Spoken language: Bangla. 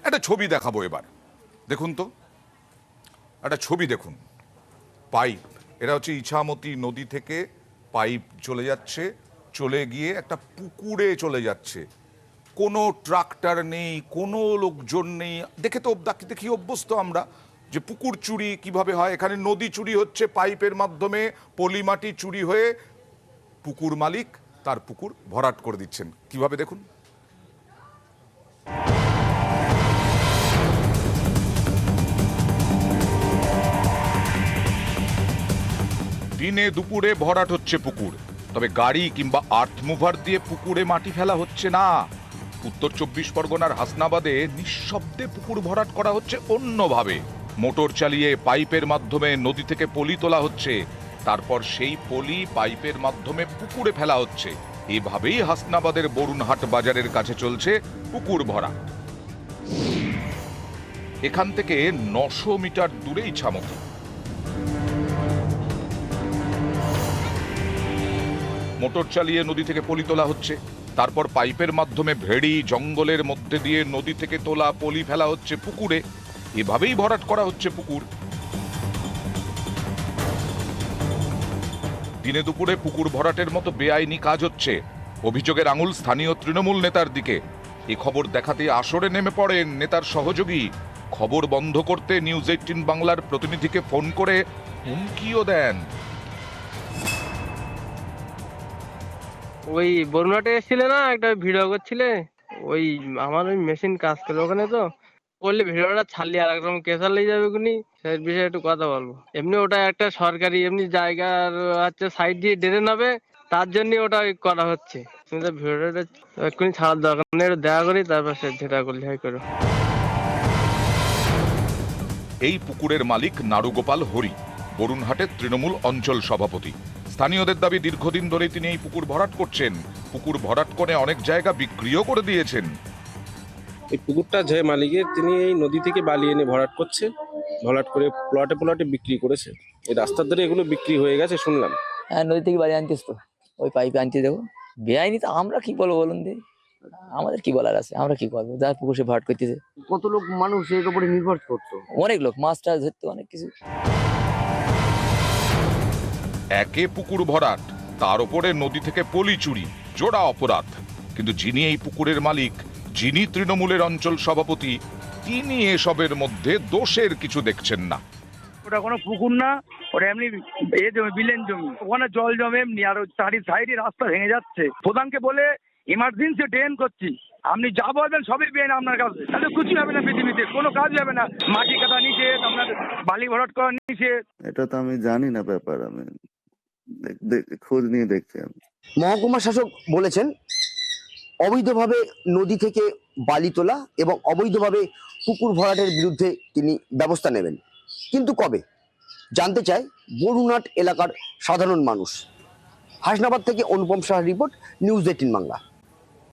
একটা ছবি দেখাবো এবার, দেখুন তো, একটা ছবি দেখুন। পাইপ, এরা হচ্ছে ইছামতি নদী থেকে পাইপ চলে যাচ্ছে, চলে গিয়ে একটা পুকুরে চলে যাচ্ছে। কোনো ট্রাক্টর নেই, কোনো লোকজন নেই। দেখি অভ্যস্ত আমরা যে পুকুর চুরি কিভাবে হয়। এখানে নদী চুরি হচ্ছে পাইপের মাধ্যমে, পলি মাটি চুরি হয়ে পুকুর মালিক তার পুকুর ভরাট করে দিচ্ছেন কিভাবে দেখুন। দিনে দুপুরে ভরাট হচ্ছে পুকুর, তবে গাড়ি কিংবা আর্থ মুভার দিয়ে পুকুরে মাটি ফেলা হচ্ছে না। উত্তর 24 পরগনার হাসনাবাদে নিঃশব্দে পুকুর ভরাট করা হচ্ছে অন্যভাবে। মোটর চালিয়ে পাইপের মাধ্যমে নদী থেকে পলি তোলা হচ্ছে, তারপর সেই পলি পাইপের মাধ্যমে পুকুরে ফেলা হচ্ছে। এভাবেই হাসনাবাদের বরুণহাট বাজারের কাছে চলছে পুকুর ভরাট। এখান থেকে 900 মিটার দূরে ইছামতি। মোটর চালিয়ে নদী থেকে পলি তোলা হচ্ছে, তারপর পাইপের মাধ্যমে ভেড়ি জঙ্গলের মধ্যে দিয়ে নদী থেকে তোলা পলি ফেলা হচ্ছে পুকুরে। এভাবেই ভরাট করা হচ্ছে পুকুর। দিনে দুপুরে পুকুর ভরাটের মতো বেআইনি কাজ হচ্ছে। অভিযোগের আঙুল স্থানীয় তৃণমূল নেতার দিকে। এ খবর দেখাতে আসরে নেমে পড়েন নেতার সহযোগী। খবর বন্ধ করতে নিউজ 18 বাংলার প্রতিনিধিকে ফোন করে হুমকিও দেন। ওই বরুণাটে এসেছিলে না, একটা ভিডিও করছিলে, ওই আমার ওই মেশিন কাজ করে ওখানে, তো বললে ভিডিওটা ছাড়লি আর একদম কেসার লেগে যাবে কোনি, সেই বিষয়ে একটু কথা বলবো। এমনি ওটা একটা সরকারি এমনি জায়গার হচ্ছে সাইড দিয়ে ড্রেন হবে, তার জন্য ওটা করা হচ্ছে। তুমি তো ভিডিওটা এক্ষুনি ছাড়ার দরকার নেই, একটু দেখা করি তারপর যেটা করলে হয় করো। এই পুকুরের মালিক নারুগোপাল হরি, বরুণহাটের তৃণমূল অঞ্চল সভাপতি। স্থানীয়দের দাবি দীর্ঘদিন ধরে তিনি এই পুকুর ভরাট করছেন। পুকুর ভরাট করে অনেক জায়গা বিক্রিও করে দিয়েছেন। এই পুকুরটা যে মালিকের, তিনি এই নদী থেকে বালি এনে ভরাট করছে, ভরাট করে প্লটে প্লটে বিক্রি করেছে। এই রাস্তার ধারে এগুলো বিক্রি হয়ে গেছে শুনলাম। হ্যাঁ, নদী থেকে বাড়ি আনতিস তো, ওই পাইপে আনতে দেবো। বেআইনি তো আমরা কি বলবো বলুন দি, আমাদের কি বলার আছে, আমরা কি করবো? যার পুকুর সে ভরাট করতেছে। কত লোক মানুষ এর উপরে নির্ভর করতো, অনেক লোক মাছ টাছ ধরতো, অনেক কিছু। একে পুকুর ভরাট, তার উপরে নদী থেকে পলি চুরি, জোড়া অপরাধ। কিন্তু যিনি এই পুকুরের মালিক, যিনি তৃণমূলের অঞ্চল সভাপতি, তিনি এসবের মধ্যে দোষের কিছু দেখছেন না। ওটা কোনো পুকুর না, ওটা এমনি জমি, বিলেন জমি। ওখানে জল জমে এমনি, আর সাইডে রাস্তা ভেঙে যাচ্ছে। প্রধানকে বলে ইমার্জেন্সি ড্রেন করছি, আপনি যা বলবেন সবই পেয়ে আপনার কাছে, তাহলে কিছু হবে না, পৃথিবীতে কোনো কাজ হবে না। মাটি কাটা নিষেধ, আপনার বালি ভরাট করা নিষেধ। এটা তো আমি জানি না ব্যাপার, আমি খোঁজ নিয়ে দেখছি। মহকুমা শাসক বলেছেন অবৈধভাবে নদী থেকে বালি তোলা এবং অবৈধভাবে পুকুর ভরাটের বিরুদ্ধে তিনি ব্যবস্থা নেবেন, কিন্তু কবে জানতে চায় বরুণাট এলাকার সাধারণ মানুষ। হাসনাবাদ থেকে অনুপম সাহার রিপোর্ট, নিউজ 18 বাংলা।